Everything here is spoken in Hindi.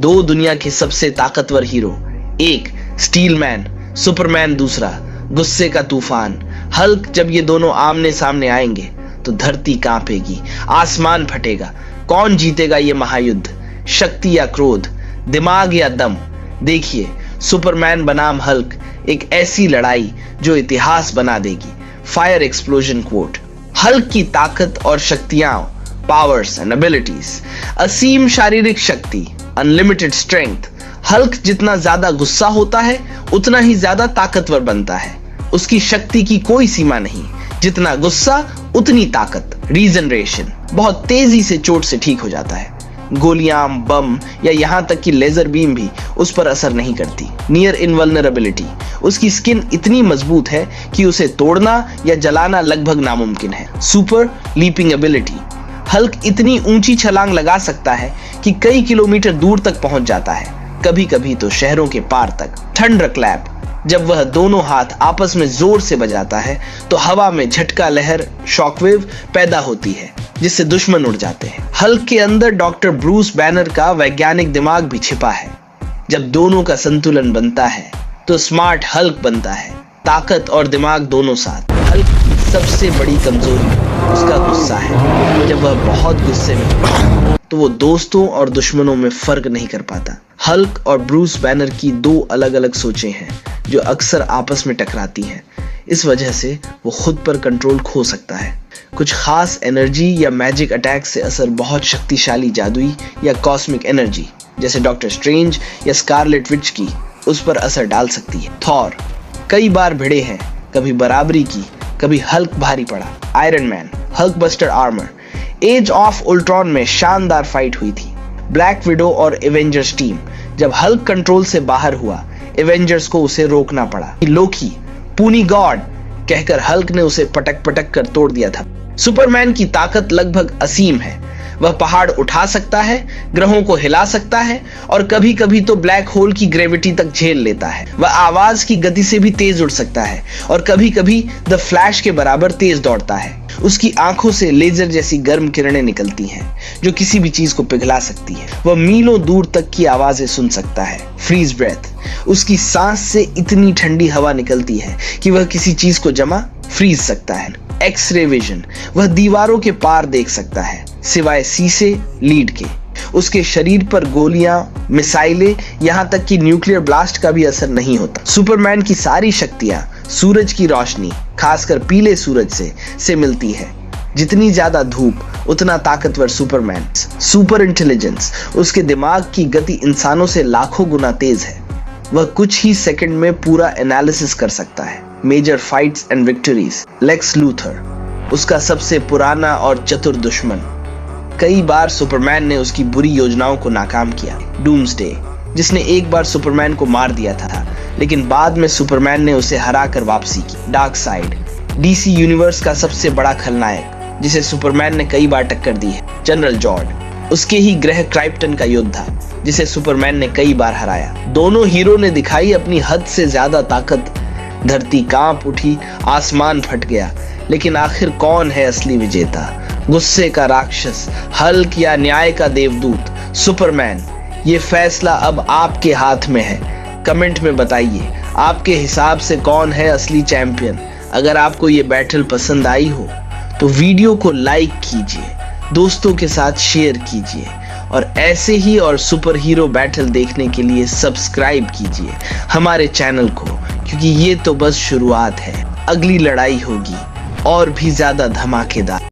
दो दुनिया के सबसे ताकतवर हीरो, एक स्टील मैन सुपरमैन, दूसरा गुस्से का तूफान हल्क। जब ये दोनों आमने सामने आएंगे तो धरती कांपेगी, आसमान फटेगा। कौन जीतेगा ये महायुद्ध? शक्ति या क्रोध, दिमाग या दम? देखिए सुपरमैन बनाम हल्क, एक ऐसी लड़ाई जो इतिहास बना देगी। Fire explosion coat. हल्क की ताकत और शक्तियां, पावर्स एंड एबिलिटीज। असीम शारीरिक शक्ति, अनलिमिटेड स्ट्रेंथ। हल्क जितना ज्यादा गुस्सा होता है उतना ही ज्यादा ताकतवर बनता है। उसकी शक्ति की कोई सीमा नहीं, जितना गुस्सा उतनी ताकत। रीजनरेशन, बहुत तेजी से चोट से ठीक हो जाता है। गोलियां, बम या यहां तक कि लेजर बीम भी उस पर असर नहीं करती। नियर इनवल्नरेबिलिटी, उसकी स्किन इतनी मजबूत है कि उसे तोड़ना या जलाना लगभग नामुमकिन है। सुपर लीपिंग एबिलिटी, हल्क इतनी ऊंची छलांग लगा सकता है कि कई किलोमीटर दूर तक पहुंच जाता है, कभी कभी तो शहरों के पार तक। थंडर क्लैप, जब वह दोनों हाथ आपस में जोर से बजाता है तो हवा में झटका लहर, शॉकवेव पैदा होती है जिससे दुश्मन उड़ जाते हैं। हल्क के अंदर डॉक्टर ब्रूस बैनर का वैज्ञानिक दिमाग भी छिपा है। जब दोनों का संतुलन बनता है तो स्मार्ट हल्क बनता है, ताकत और दिमाग दोनों साथ। हल्क की सबसे बड़ी कमजोरी उसका गुस्सा है। जब वह बहुत गुस्से में होता है तो वो दोस्तों और दुश्मनों में फर्क नहीं कर पाता। हल्क और ब्रूस बैनर की दो अलग अलग सोचें हैं जो अक्सर आपस में टकराती हैं। इस वजह से वो खुद पर कंट्रोल खो सकता है। कुछ खास एनर्जी या मैजिक अटैक से असर बहुत शक्तिशाली जादुई या कॉस्मिक एनर्जी जैसे डॉक्टर स्ट्रेंज या स्कारलेट विच की उस पर असर डाल सकती है। थॉर कई बार भिड़े हैं, कभी बराबरी की, कभी हल्क भारी पड़ा। Iron Man, Hulk Buster armour. Age of Ultron में शानदार फाइट हुई थी। ब्लैक विडो और एवेंजर्स टीम, जब हल्क कंट्रोल से बाहर हुआ एवेंजर्स को उसे रोकना पड़ा। लोकी, पूनी गॉड कहकर हल्क ने उसे पटक पटक कर तोड़ दिया था। सुपरमैन की ताकत लगभग असीम है। वह पहाड़ उठा सकता है, ग्रहों को हिला सकता है और कभी कभी तो ब्लैक होल की ग्रेविटी तक झेल लेता है। वह आवाज की गति से भी तेज उड़ सकता है और कभी कभी द फ्लैश के बराबर तेज दौड़ता है। उसकी आंखों से लेजर जैसी गर्म किरणें निकलती हैं जो किसी भी चीज को पिघला सकती है। वह मीलों दूर तक की आवाजें सुन सकता है। फ्रीज ब्रेथ, उसकी सांस से इतनी ठंडी हवा निकलती है कि वह किसी चीज को जमा फ्रीज सकता है। एक्सरे विजन, वह दीवारों के पार देख सकता है सिवाय शीशे लीड के। उसके शरीर पर गोलियां, मिसाइलें, यहां तक कि न्यूक्लियर ब्लास्ट का भी असर नहीं होता। सुपरमैन की सारी शक्तियां सूरज की रोशनी, खासकर पीले सूरज से मिलती है। जितनी ज्यादा धूप उतना ताकतवर सुपरमैन। सुपर इंटेलिजेंस, उसके दिमाग की गति इंसानों से लाखों गुना तेज है। वह कुछ ही सेकंड में पूरा एनालिसिस कर सकता है। Major fights and victories. Lex Luthor, उसका सबसे पुराना और चतुर दुश्मन। कई बार सुपरमैन ने उसकी बुरी योजनाओं को नाकाम किया। डूम्सडे, जिसने एक बार सुपरमैन को मार दिया था लेकिन बाद में सुपरमैन ने उसे हराकर वापसी की। डार्क साइड, डीसी यूनिवर्स का सबसे बड़ा खलनायक जिसे सुपरमैन ने कई बार टक्कर दी है। जनरल जॉर्ड, उसके ही ग्रह क्राइप्टन का योद्धा जिसे सुपरमैन ने कई बार हराया। दोनों हीरो ने दिखाई अपनी हद से ज्यादा ताकत। धरती कांप उठी, आसमान फट गया, लेकिन आखिर कौन है असली विजेता? गुस्से का राक्षस हल्क या न्याय का देवदूत सुपरमैन? ये फैसला अब आपके हाथ में है। कमेंट में बताइए आपके हिसाब से कौन है असली चैंपियन। अगर आपको ये बैटल पसंद आई हो तो वीडियो को लाइक कीजिए, दोस्तों के साथ शेयर कीजिए और ऐसे ही और सुपर हीरो बैटल देखने के लिए सब्सक्राइब कीजिए हमारे चैनल को, क्योंकि ये तो बस शुरुआत है। अगली लड़ाई होगी और भी ज्यादा धमाकेदार।